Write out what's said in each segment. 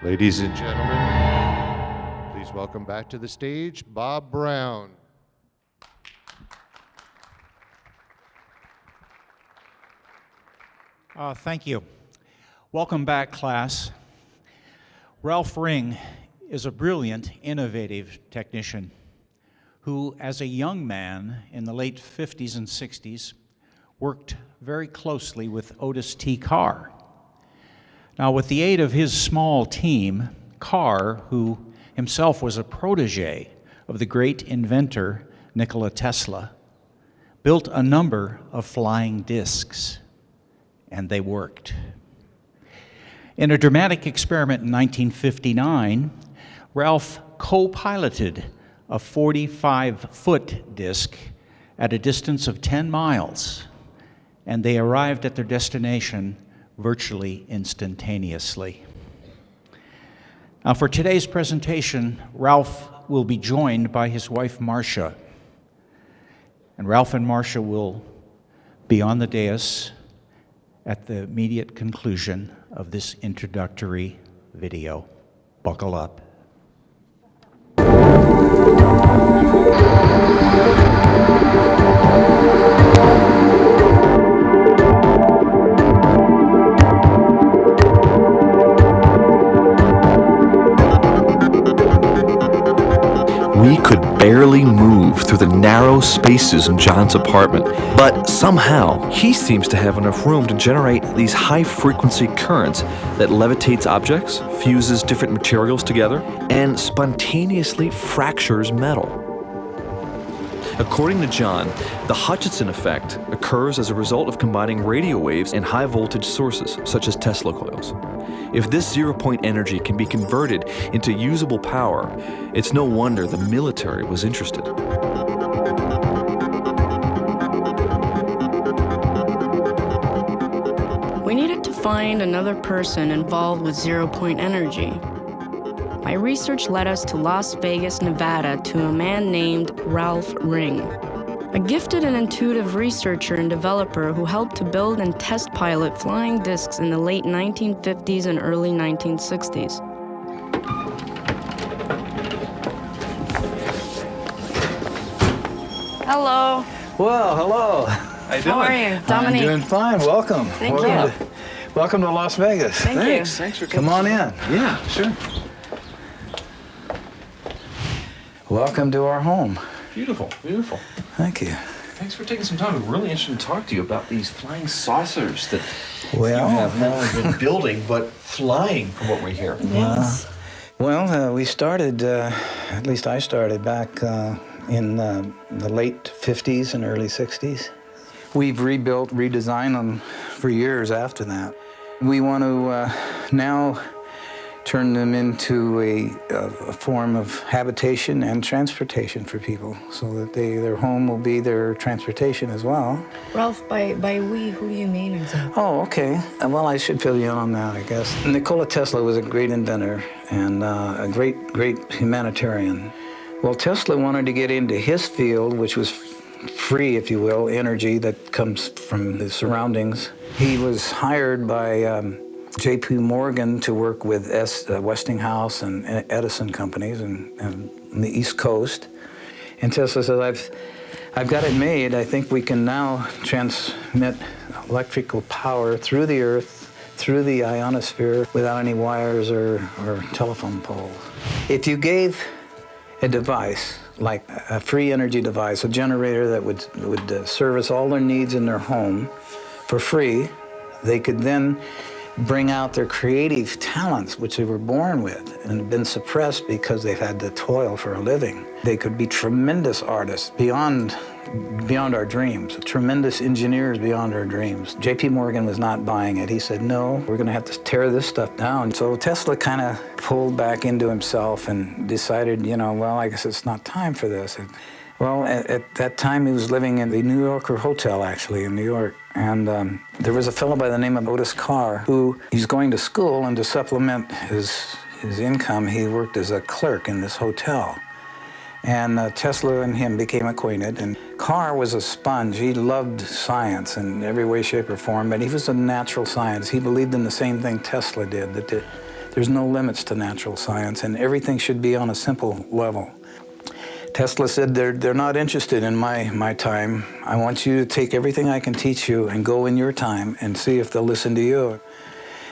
Ladies and gentlemen, please welcome back to the stage Bob Brown. Thank you. Welcome back, class. Ralph Ring is a brilliant, innovative technician who, as a young man in the late 50s and 60s, worked very closely with Otis T. Carr. Now, with the aid of his small team, Carr, who himself was a protege of the great inventor Nikola Tesla, built a number of flying discs, and they worked. In a dramatic experiment in 1959, Ralph co-piloted a 45-foot disc at a distance of 10 miles, and they arrived at their destination virtually instantaneously. Now, for today's presentation, Ralph will be joined by his wife, Marcia. And Ralph and Marcia will be on the dais at the immediate conclusion of this introductory video. Buckle up. We could barely move through the narrow spaces in John's apartment, but somehow he seems to have enough room to generate these high-frequency currents that levitates objects, fuses different materials together, and spontaneously fractures metal. According to John, the Hutchinson effect occurs as a result of combining radio waves and high-voltage sources, such as Tesla coils. If this zero-point energy can be converted into usable power, it's no wonder the military was interested. We needed to find another person involved with zero-point energy. My research led us to Las Vegas, Nevada, to a man named Ralph Ring, a gifted and intuitive researcher and developer who helped to build and test pilot flying discs in the late 1950s and early 1960s. Hello. Well, hello. How you doing? How are you? Dominique. I'm doing fine. Welcome. Thank you. Welcome to Las Vegas. Thanks. Thanks for coming. Come on in. Yeah, sure. Welcome to our home. Beautiful, beautiful. Thank you. Thanks for taking some time. We're really interested to talk to you about these flying saucers that Well, you have not only been building, but flying from what we hear. Yes. we started, at least I started back in the late 50s and early 60s. We've rebuilt, redesigned them for years after that. We want to now turn them into a form of habitation and transportation for people, so that their home will be their transportation as well. Ralph, by we, who do you mean exactly? Oh, okay. Well, I should fill you in on that, I guess. Nikola Tesla was a great inventor and a great humanitarian. Well, Tesla wanted to get into his field, which was free, if you will, energy that comes from the surroundings. He was hired by J.P. Morgan to work with Westinghouse and Edison companies on the East Coast. And Tesla says, I've got it made. I think we can now transmit electrical power through the Earth, through the ionosphere, without any wires or telephone poles. If you gave a device, like a free energy device, a generator that would service all their needs in their home for free, they could then bring out their creative talents, which they were born with and have been suppressed because they've had to toil for a living. They could be tremendous artists beyond our dreams, tremendous engineers beyond our dreams. J.P. Morgan was not buying it. He said, no, we're going to have to tear this stuff down. So Tesla kind of pulled back into himself and decided, well, I guess it's not time for this. Well, at that time, he was living in the New Yorker Hotel, actually, in New York. And there was a fellow by the name of Otis Carr who he's going to school, and to supplement his income, he worked as a clerk in this hotel. And Tesla and him became acquainted, and Carr was a sponge. He loved science in every way, shape, or form, but he was a natural science. He believed in the same thing Tesla did, that There's no limits to natural science, and everything should be on a simple level. Tesla said, they're not interested in my time. I want you to take everything I can teach you and go in your time and see if they'll listen to you.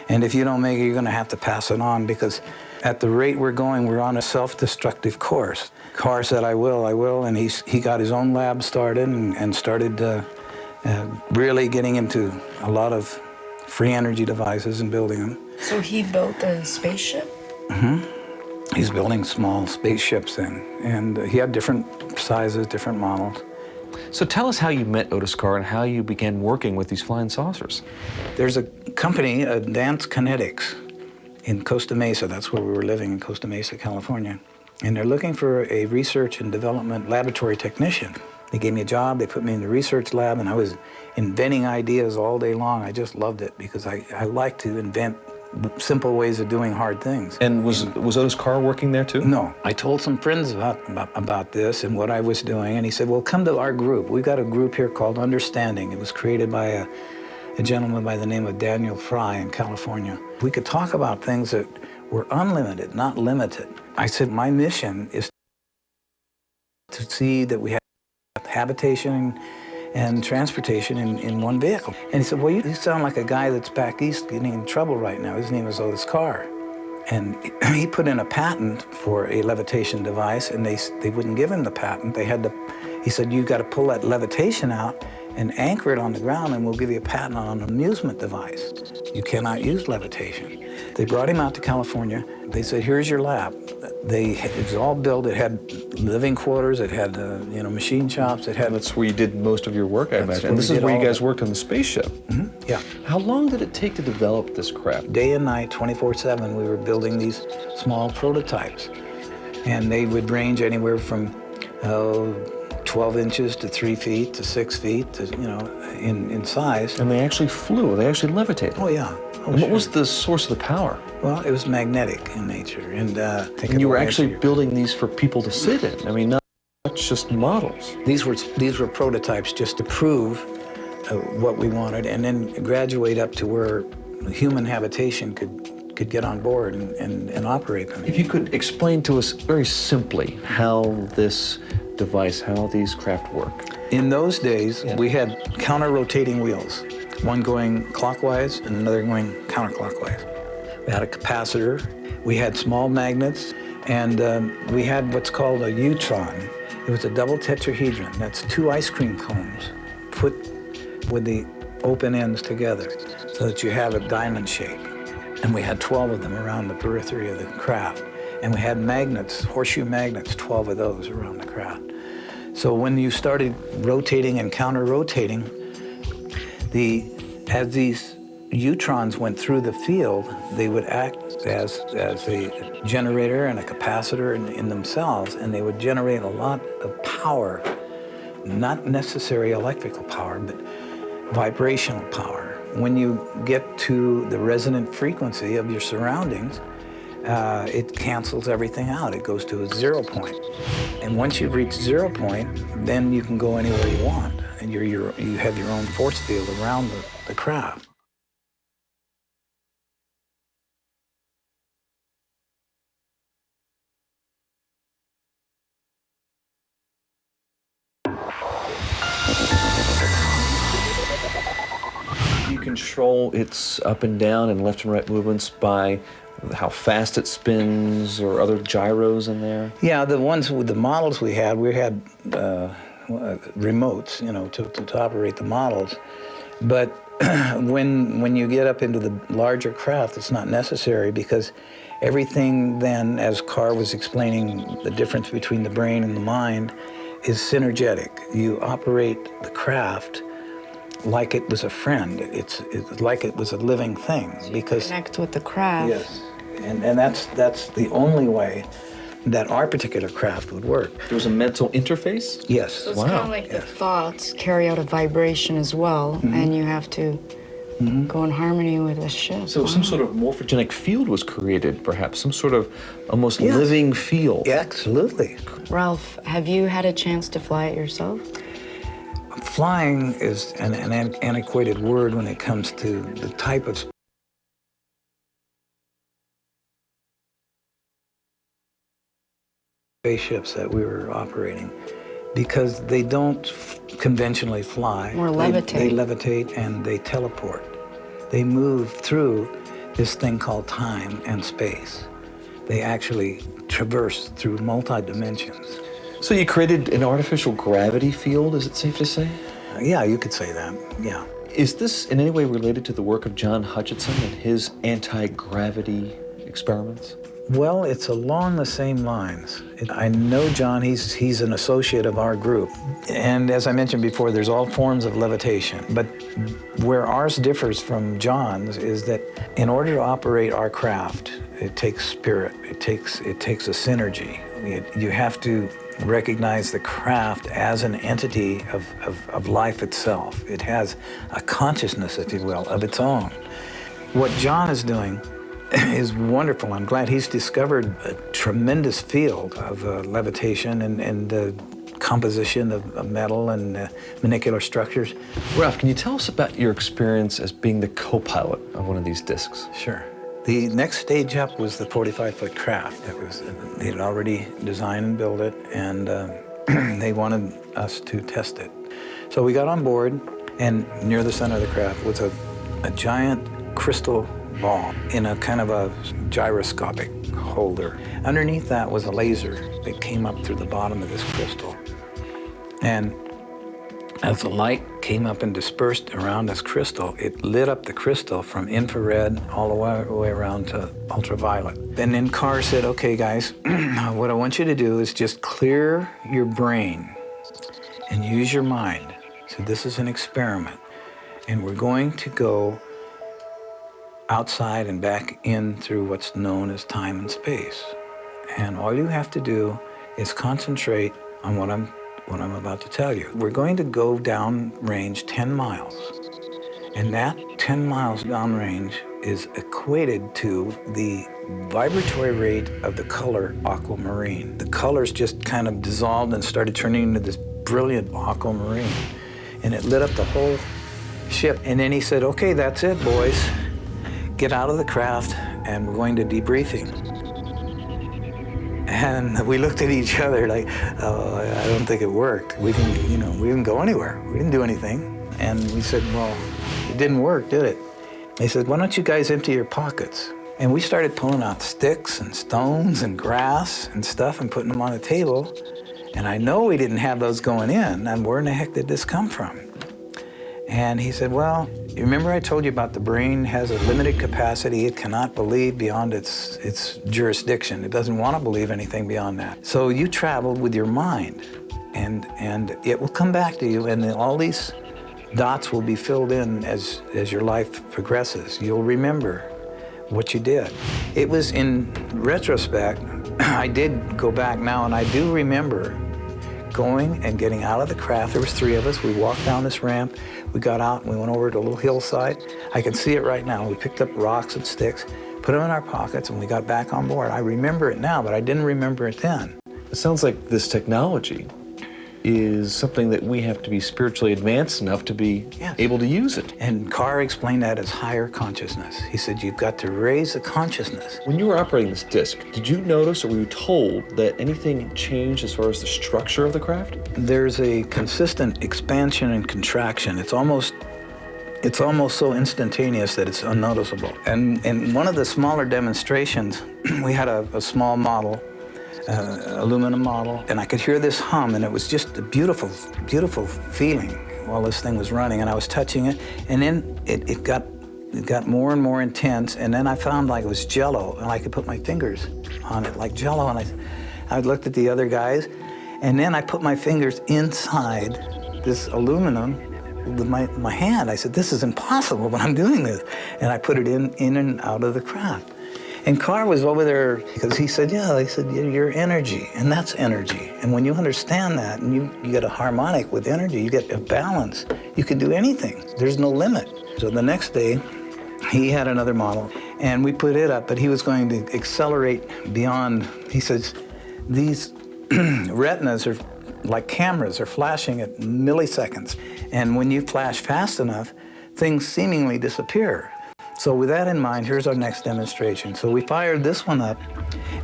And if you don't make it, you're going to have to pass it on, because at the rate we're going, we're on a self-destructive course. Carr said, I will, and he got his own lab started and started really getting into a lot of free energy devices and building them. So he built a spaceship? Mm-hmm. He's building small spaceships then, and he had different sizes, different models. So tell us how you met Otis Carr and how you began working with these flying saucers. There's a company, Dance Kinetics, in Costa Mesa. That's where we were living, in Costa Mesa, California. And they're looking for a research and development laboratory technician. They gave me a job, they put me in the research lab, and I was inventing ideas all day long. I just loved it because I like to invent simple ways of doing hard things. And was Otis Carr working there too? No. I told some friends about this and what I was doing, and he said, well, come to our group. We've got a group here called Understanding. It was created by a gentleman by the name of Daniel Fry in California. We could talk about things that were unlimited, not limited. I said, my mission is to see that we have habitation and transportation in one vehicle. And he said, well, you sound like a guy that's back east getting in trouble right now. His name is Otis Carr. And he put in a patent for a levitation device, and they wouldn't give him the patent. He said, you've got to pull that levitation out and anchor it on the ground, and we'll give you a patent on an amusement device. You cannot use levitation. They brought him out to California. They said, here's your lab. It was all built. It had living quarters. It had machine shops. That's where you did most of your work, I imagine. And this is where you guys worked on the spaceship. Mm-hmm. Yeah. How long did it take to develop this craft? Day and night, 24/7, we were building these small prototypes. And they would range anywhere from 12 inches to 3 feet to 6 feet, to, in size. And they actually flew. They actually levitated. Oh, yeah. And what was the source of the power? Well, it was magnetic in nature. And you were actually building these for people to sit in. I mean, not just models. These were prototypes just to prove what we wanted, and then graduate up to where human habitation could get on board and operate them. If you could explain to us very simply how this device, how these craft work. In those days, we had counter-rotating wheels, one going clockwise and another going counterclockwise. We had a capacitor, we had small magnets, and we had what's called a Utron. It was a double tetrahedron. That's 2 ice cream cones put with the open ends together so that you have a diamond shape. And we had 12 of them around the periphery of the craft. And we had magnets, horseshoe magnets, 12 of those around the craft. So when you started rotating and counter-rotating, as these Utrons went through the field, they would act as a generator and a capacitor in themselves, and they would generate a lot of power, not necessarily electrical power, but vibrational power. When you get to the resonant frequency of your surroundings, it cancels everything out. It goes to a 0 point. And once you've reached 0 point, then you can go anywhere you want. And you have your own force field around the craft. Do you control its up and down and left and right movements by how fast it spins or other gyros in there? Yeah, the ones with the models we had remotes, to operate the models. But when you get up into the larger craft, it's not necessary, because everything then, as Carr was explaining, the difference between the brain and the mind is synergetic. You operate the craft like it was a friend. It's like it was a living thing, because connect with the craft. Yes, and that's the only way that our particular craft would work. There was a mental interface? Yes. So it's kind of like the thoughts carry out a vibration as well, and you have to go in harmony with the ship. So some sort of morphogenic field was created, perhaps, some sort of almost living field. Yeah, absolutely. Ralph, have you had a chance to fly it yourself? Flying is an antiquated word when it comes to the type of spaceships that we were operating, because they don't conventionally fly. Or levitate. They levitate and they teleport. They move through this thing called time and space. They actually traverse through multi-dimensions. So you created an artificial gravity field, is it safe to say? Yeah, you could say that, yeah. Is this in any way related to the work of John Hutchinson and his anti-gravity experiments? Well, it's along the same lines. I know John, he's an associate of our group. And as I mentioned before, there's all forms of levitation. But where ours differs from John's is that in order to operate our craft, it takes spirit, it takes a synergy. You have to recognize the craft as an entity of life itself. It has a consciousness, if you will, of its own. What John is doing is wonderful. I'm glad he's discovered a tremendous field of levitation and composition of metal and molecular structures. Ralph, can you tell us about your experience as being the co-pilot of one of these discs? Sure. The next stage up was the 45-foot craft. They had already designed and built it, and they wanted us to test it. So we got on board, and near the center of the craft was a giant crystal ball in a kind of a gyroscopic holder. Underneath that was a laser that came up through the bottom of this crystal. And as the light came up and dispersed around this crystal, it lit up the crystal from infrared all the way around to ultraviolet. And then Carr said, okay, guys, what I want you to do is just clear your brain and use your mind. So this is an experiment. And we're going to go outside and back in through what's known as time and space. And all you have to do is concentrate on what I'm about to tell you. We're going to go down range 10 miles. And that 10 miles downrange is equated to the vibratory rate of the color aquamarine. The colors just kind of dissolved and started turning into this brilliant aquamarine. And it lit up the whole ship. And then he said, okay, that's it, boys. Get out of the craft, and we're going to debriefing. And we looked at each other like, oh, I don't think it worked. We didn't go anywhere. We didn't do anything. And we said, well, it didn't work, did it? They said, why don't you guys empty your pockets? And we started pulling out sticks and stones and grass and stuff and putting them on the table. And I know we didn't have those going in. And where in the heck did this come from? And he said, well, you remember I told you about the brain has a limited capacity. It cannot believe beyond its jurisdiction. It doesn't want to believe anything beyond that. So you traveled with your mind, and it will come back to you, and all these dots will be filled in as your life progresses. You'll remember what you did. It was in retrospect, I did go back now, and I do remember going and getting out of the craft. There was 3 of us. We walked down this ramp. We got out and we went over to a little hillside. I can see it right now. We picked up rocks and sticks, put them in our pockets, and we got back on board. I remember it now, but I didn't remember it then. It sounds like this technology is something that we have to be spiritually advanced enough to be able to use it. And Carr explained that as higher consciousness. He said, you've got to raise the consciousness. When you were operating this disc, did you notice or were you told that anything changed as far as the structure of the craft? There's a consistent expansion and contraction. It's almost so instantaneous that it's unnoticeable. And in one of the smaller demonstrations, we had a small model, aluminum model, and I could hear this hum, and it was just a beautiful, beautiful feeling while this thing was running, and I was touching it, and then it got more and more intense, and then I found like it was Jell-O, and I could put my fingers on it like Jell-O, and I looked at the other guys, and then I put my fingers inside this aluminum with my hand. I said, this is impossible, but I'm doing this, and I put it in and out of the craft. And Carr was over there because he said, you're energy, and that's energy. And when you understand that, and you get a harmonic with energy, you get a balance, you can do anything. There's no limit. So the next day, he had another model, and we put it up, but he was going to accelerate beyond. He says, these retinas are like cameras, are flashing at milliseconds. And when you flash fast enough, things seemingly disappear. So with that in mind, here's our next demonstration. So we fired this one up,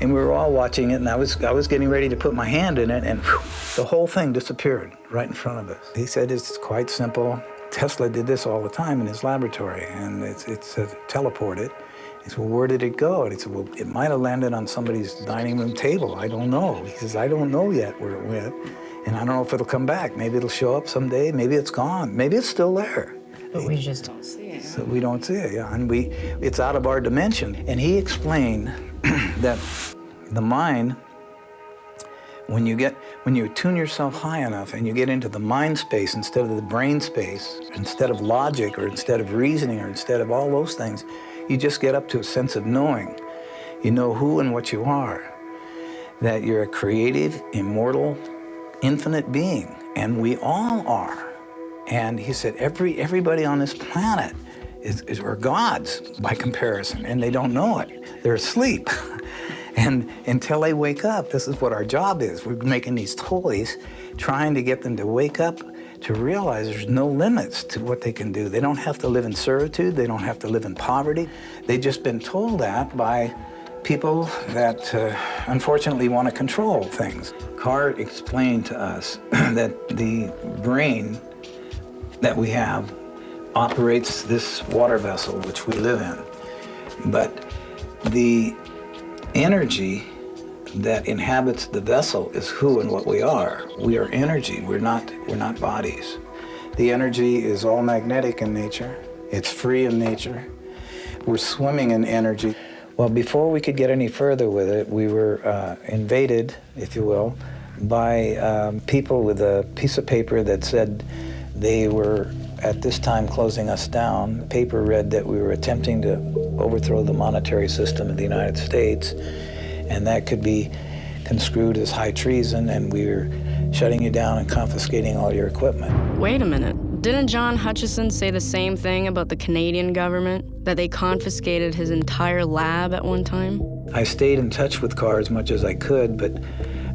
and we were all watching it, and I was getting ready to put my hand in it, and whew, the whole thing disappeared right in front of us. He said it's quite simple. Tesla did this all the time in his laboratory, and it's teleported. He said, well, where did it go? And he said, well, it might have landed on somebody's dining room table. I don't know. He says, I don't know yet where it went, and I don't know if it'll come back. Maybe it'll show up someday. Maybe it's gone. Maybe it's still there. But we just don't see it. So we don't see it, yeah. And it's out of our dimension. And he explained that the mind, when you tune yourself high enough and you get into the mind space instead of the brain space, instead of logic or instead of reasoning or instead of all those things, you just get up to a sense of knowing. You know who and what you are, that you're a creative, immortal, infinite being, and we all are. And he said, everybody on this planet are gods by comparison, and they don't know it. They're asleep. And until they wake up, this is what our job is. We're making these toys, trying to get them to wake up, to realize there's no limits to what they can do. They don't have to live in servitude. They don't have to live in poverty. They've just been told that by people that unfortunately want to control things. Carr explained to us that the brain that we have operates this water vessel which we live in. But the energy that inhabits the vessel is who and what we are. We are energy, we're not bodies. The energy is all magnetic in nature. It's free in nature. We're swimming in energy. Well, before we could get any further with it, we were invaded, if you will, by people with a piece of paper that said they were, at this time, closing us down. The paper read that we were attempting to overthrow the monetary system of the United States, and that could be construed as high treason, and we were shutting you down and confiscating all your equipment. Wait a minute. Didn't John Hutchison say the same thing about the Canadian government? That they confiscated his entire lab at one time? I stayed in touch with Carr as much as I could, but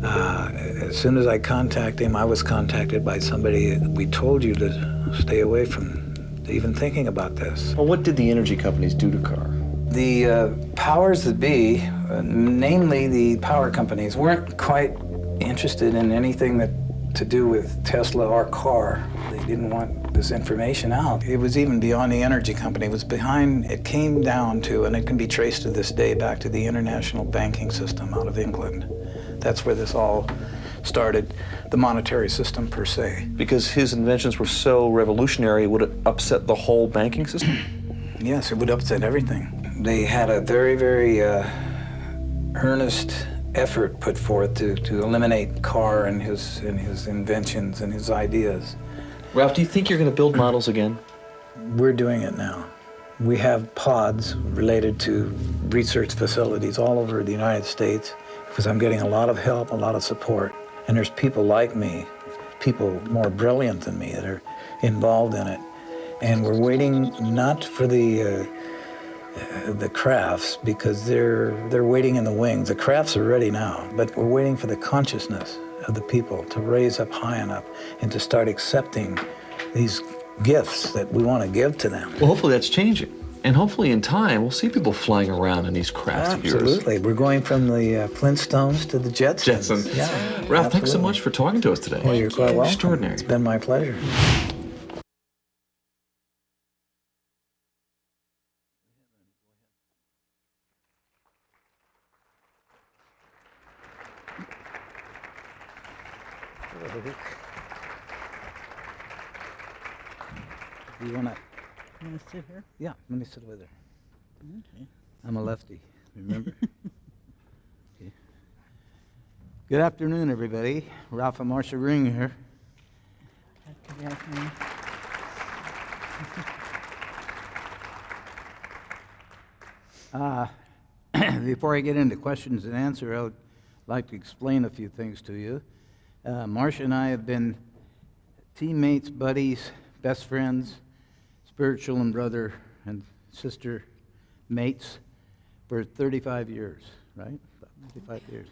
as soon as I contacted him, I was contacted by somebody. We told you to stay away from even thinking about this. Well, what did the energy companies do to Carr? The powers that be, namely the power companies, weren't quite interested in anything that to do with Tesla or Carr. They didn't want this information out. It was even beyond the energy company. It came down to, and it can be traced to this day, back to the international banking system out of England. That's where this all started, the monetary system per se. Because his inventions were so revolutionary, would it upset the whole banking system? Yes, it would upset everything. They had a very, very earnest effort put forth to eliminate Carr and his inventions and his ideas. Ralph, do you think you're going to build models again? We're doing it now. We have pods related to research facilities all over the United States, because I'm getting a lot of help, a lot of support. And there's people like me, people more brilliant than me that are involved in it. And we're waiting not for the crafts, because they're waiting in the wings. The crafts are ready now, but we're waiting for the consciousness of the people to raise up high enough and to start accepting these gifts that we want to give to them. Well, hopefully that's changing. And hopefully in time, we'll see people flying around in these crafts of yours. Absolutely. We're going from the Flintstones to the Jetsons. Jetsons. Yeah, Ralph, thanks so much for talking to us today. Well, you're quite welcome. Extraordinary. It's been my pleasure. Do you want to sit here? Yeah, let me sit over there. Okay. I'm a lefty, remember? Okay. Good afternoon, everybody. Ralph and Marcia Ring here. Good afternoon. Before I get into questions and answers, I would like to explain a few things to you. Marcia and I have been teammates, buddies, best friends, spiritual and brother and sister mates for 35 years, right? About 35 years.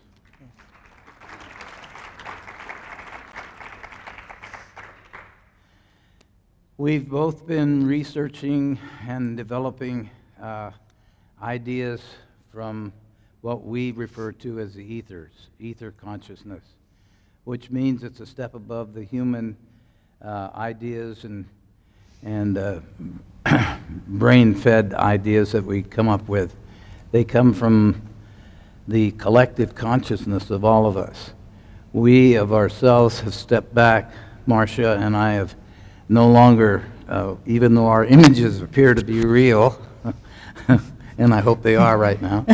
We've both been researching and developing ideas from what we refer to as the ether consciousness, which means it's a step above the human ideas and brain-fed ideas that we come up with. They come from the collective consciousness of all of us. We of ourselves have stepped back. Marcia and I have no longer, even though our images appear to be real, and I hope they are right now,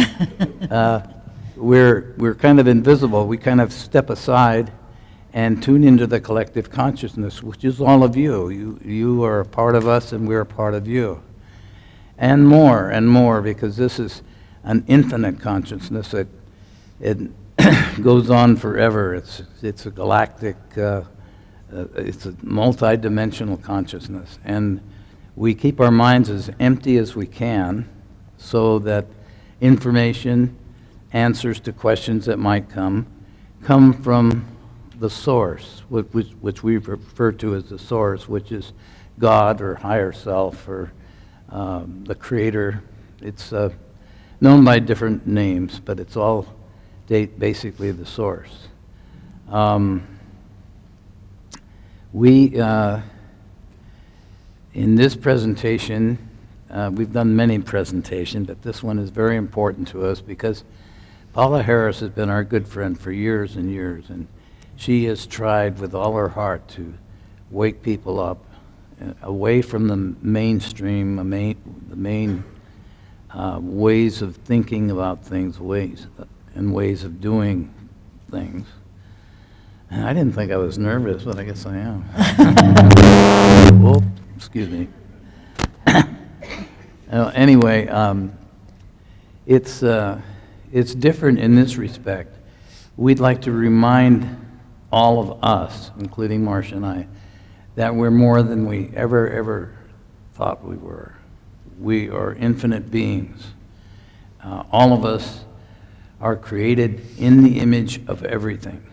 we're kind of invisible. We kind of step aside and tune into the collective consciousness, which is all of you. You are a part of us, and we're a part of you. And more, because this is an infinite consciousness that it goes on forever. It's a galactic, it's a multi-dimensional consciousness. And we keep our minds as empty as we can so that information, answers to questions that might come from the source, which we refer to as the source, which is God or higher self or the creator. It's known by different names, but it's all basically the source. In this presentation, we've done many presentations, but this one is very important to us because Paula Harris has been our good friend for years and years, and she has tried with all her heart to wake people up away from the mainstream, the main ways of thinking about things, ways of doing things. And I didn't think I was nervous, but I guess I am. Whoop, excuse me. Anyway, it's different in this respect. We'd like to remind all of us, including Marcia and I, that we're more than we ever thought we were. We are infinite beings. All of us are created in the image of everything,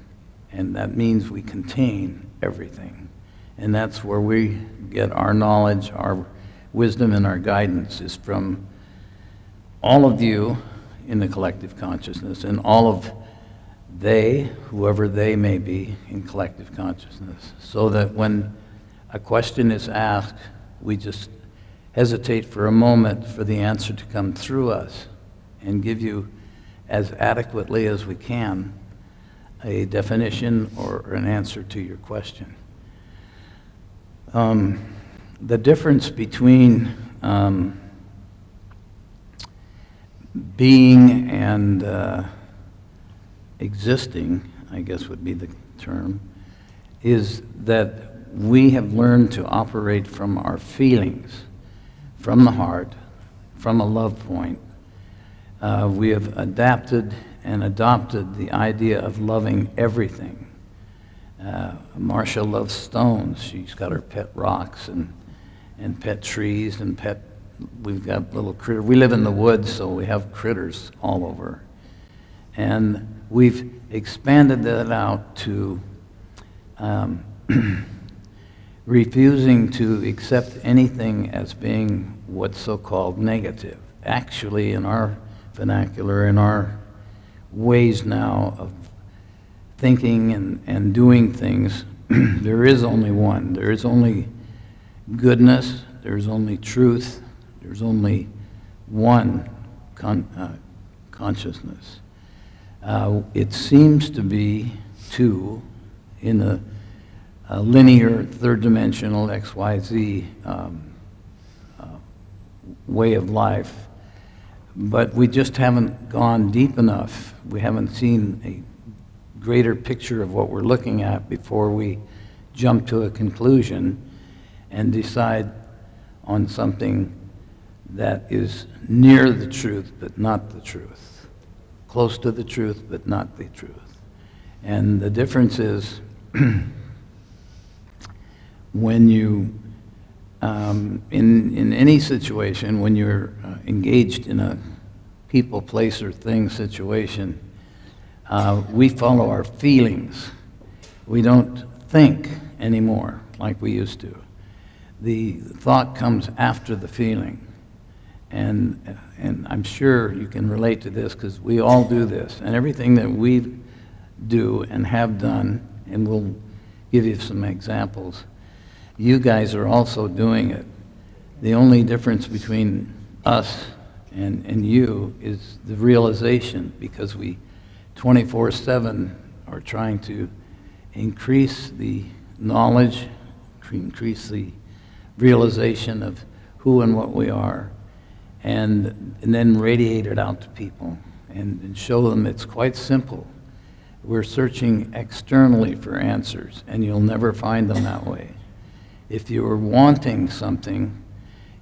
and that means we contain everything. And that's where we get our knowledge, our wisdom, and our guidance is from all of you in the collective consciousness, and all of they, whoever they may be, in collective consciousness, so that when a question is asked, we just hesitate for a moment for the answer to come through us and give you as adequately as we can a definition or an answer to your question. The difference between being and existing, I guess would be the term, is that we have learned to operate from our feelings, from the heart, from a love point. We have adapted and adopted the idea of loving everything. Marcia loves stones. She's got her pet rocks and pet trees and we've got little critters. We live in the woods, so we have critters all over. And we've expanded that out to refusing to accept anything as being what's so-called negative. Actually, in our vernacular, in our ways now of thinking and doing things, there is only one. There is only goodness, there's only truth, there's only one consciousness. It seems to be two in a linear, third-dimensional XYZ way of life, but we just haven't gone deep enough. We haven't seen a greater picture of what we're looking at before we jump to a conclusion and decide on something that is near the truth but not the truth, close to the truth but not the truth. And the difference is when you, in any situation, when you're engaged in a people, place, or thing situation, we follow our feelings. We don't think anymore like we used to. The thought comes after the feeling. and I'm sure you can relate to this because we all do this, and everything that we do and have done, and we'll give you some examples, you guys are also doing it. The only difference between us and you is the realization, because we 24/7 are trying to increase the knowledge, increase the realization of who and what we are, and then radiate it out to people and show them it's quite simple. We're searching externally for answers, and you'll never find them that way. If you're wanting something,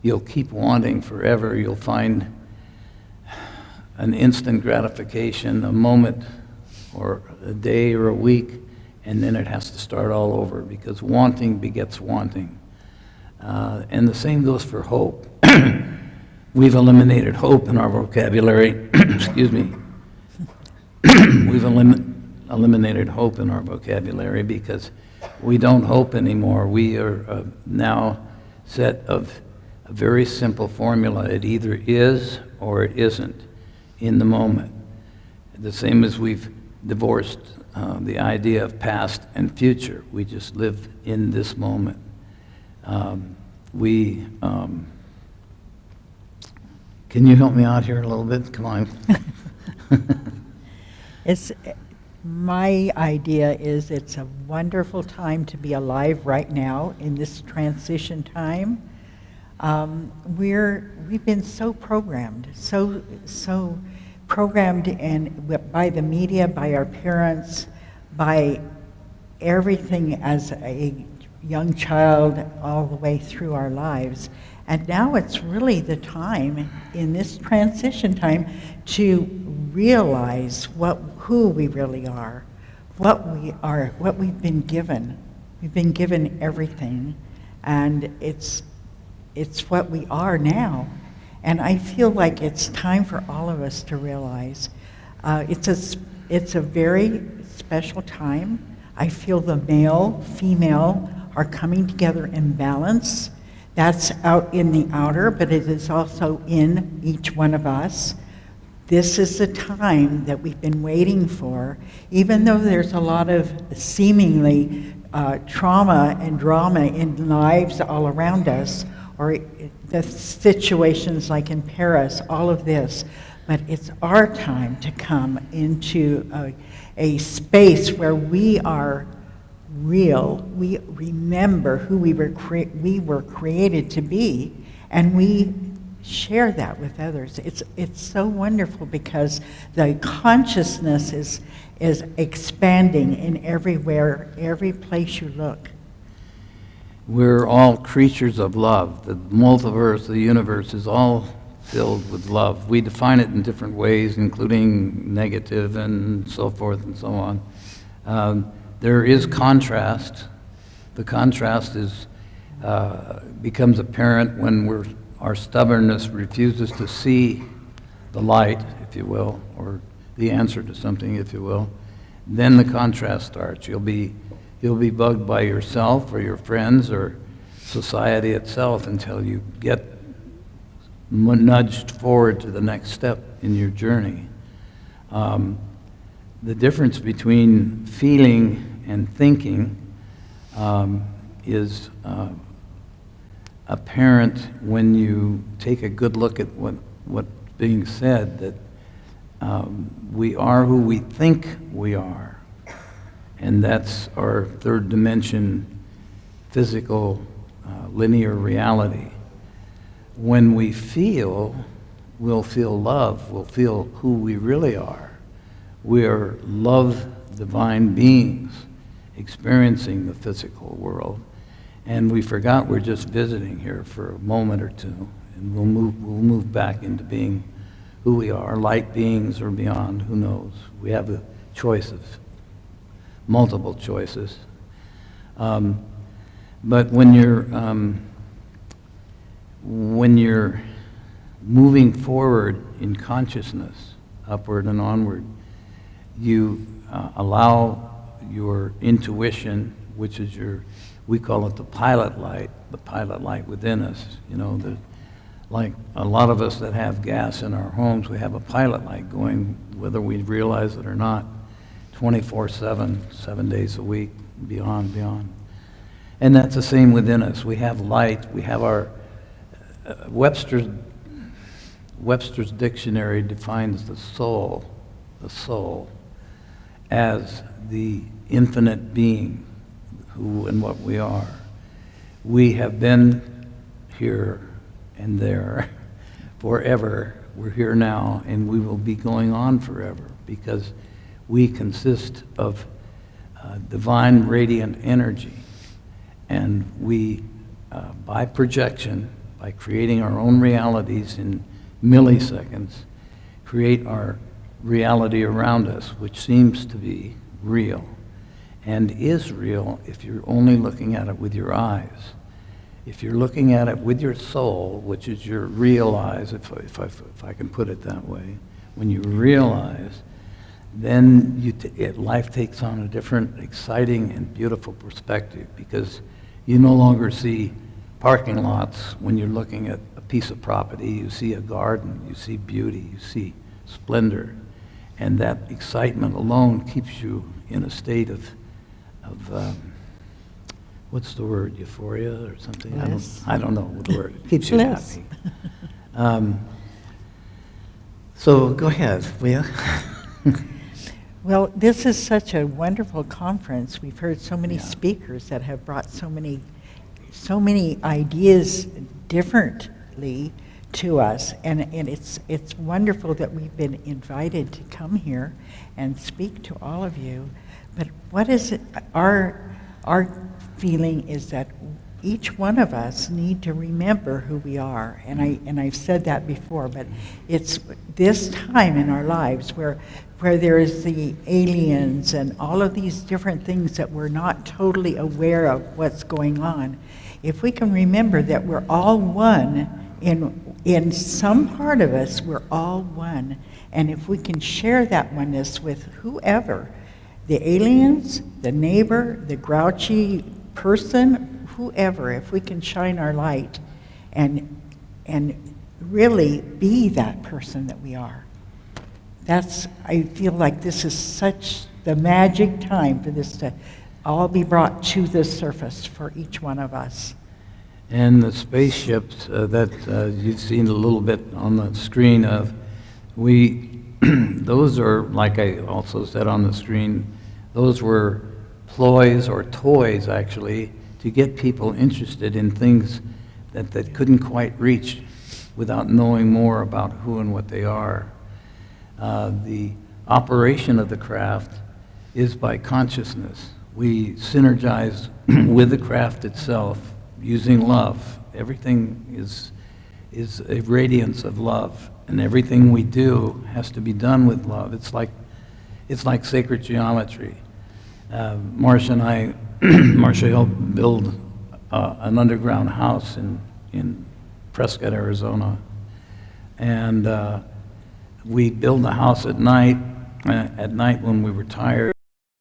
you'll keep wanting forever. You'll find an instant gratification, a moment or a day or a week, and then it has to start all over, because wanting begets wanting. And the same goes for hope. We've eliminated hope in our vocabulary. Excuse me. We've eliminated hope in our vocabulary because we don't hope anymore. We are now set of a very simple formula. It either is or it isn't in the moment. The same as we've divorced the idea of past and future. We just live in this moment. Can you help me out here a little bit? Come on. My idea is it's a wonderful time to be alive right now in this transition time. We've been so programmed, so programmed, and by the media, by our parents, by everything as a young child all the way through our lives. And now it's really the time in this transition time to realize who we really are, what we've been given. We've been given everything, and it's what we are now. And I feel like it's time for all of us to realize it's a very special time. I feel the male, female are coming together in balance. That's out in the outer, but it is also in each one of us. This is the time that we've been waiting for, even though there's a lot of seemingly trauma and drama in lives all around us, or the situations like in Paris, all of this. But it's our time to come into a space where we are real. We remember who we were created to be, and we share that with others. It's so wonderful because the consciousness is expanding in everywhere, every place you look. We're all creatures of love. The multiverse, the universe, is all filled with love. We define it in different ways, including negative and so forth and so on. There is contrast. The contrast becomes apparent when our stubbornness refuses to see the light, if you will, or the answer to something, if you will. Then the contrast starts. You'll be bugged by yourself or your friends or society itself until you get nudged forward to the next step in your journey. The difference between feeling and thinking is apparent when you take a good look at what's being said, that we are who we think we are. And that's our third dimension, physical, linear reality. When we feel, we'll feel love, we'll feel who we really are. We are love, divine beings experiencing the physical world. And we forgot we're just visiting here for a moment or two, and we'll move back into being who we are, light beings or beyond, who knows. We have a choice of multiple choices. But when you're moving forward in consciousness, upward and onward, you allow your intuition, which is we call it the pilot light within us, like a lot of us that have gas in our homes, we have a pilot light going, whether we realize it or not, 24/7, 7 days a week, beyond. And that's the same within us. We have light. We have our Webster's dictionary defines the soul, as the infinite being, who and what we are. We have been here and there forever. We're here now, and we will be going on forever, because we consist of divine radiant energy. And we, by projection, by creating our own realities in milliseconds, create our reality around us, which seems to be real, and is real if you're only looking at it with your eyes. If you're looking at it with your soul, which is your real eyes, if I can put it that way, when you realize, then life takes on a different, exciting, and beautiful perspective, because you no longer see parking lots when you're looking at a piece of property. You see a garden, you see beauty, you see splendor, and that excitement alone keeps you in a state of what's the word, euphoria or something? Bliss. I don't know what the word. It keeps you Bliss. happy. So go ahead, will you? Well, this is such a wonderful conference. We've heard so many Yeah. speakers that have brought so many ideas differently to us, and it's wonderful that we've been invited to come here and speak to all of you. But what is it? Our feeling is that each one of us need to remember who we are, and I've said that before, but it's this time in our lives where there's the aliens and all of these different things that we're not totally aware of what's going on. If we can remember that we're all one, in some part of us, we're all one, and if we can share that oneness with whoever, the aliens, the neighbor, the grouchy person, whoever, if we can shine our light and really be that person that we are. I feel like this is such the magic time for this to all be brought to the surface for each one of us. And the spaceships that you've seen a little bit on the screen of, those are, like I also said on the screen, those were ploys or toys actually to get people interested in things that couldn't quite reach without knowing more about who and what they are. The operation of the craft is by consciousness. We synergize with the craft itself using love. Everything is a radiance of love, and everything we do has to be done with love. It's like sacred geometry. Marcia helped build an underground house in Prescott, Arizona, and we build the house at night when we were tired.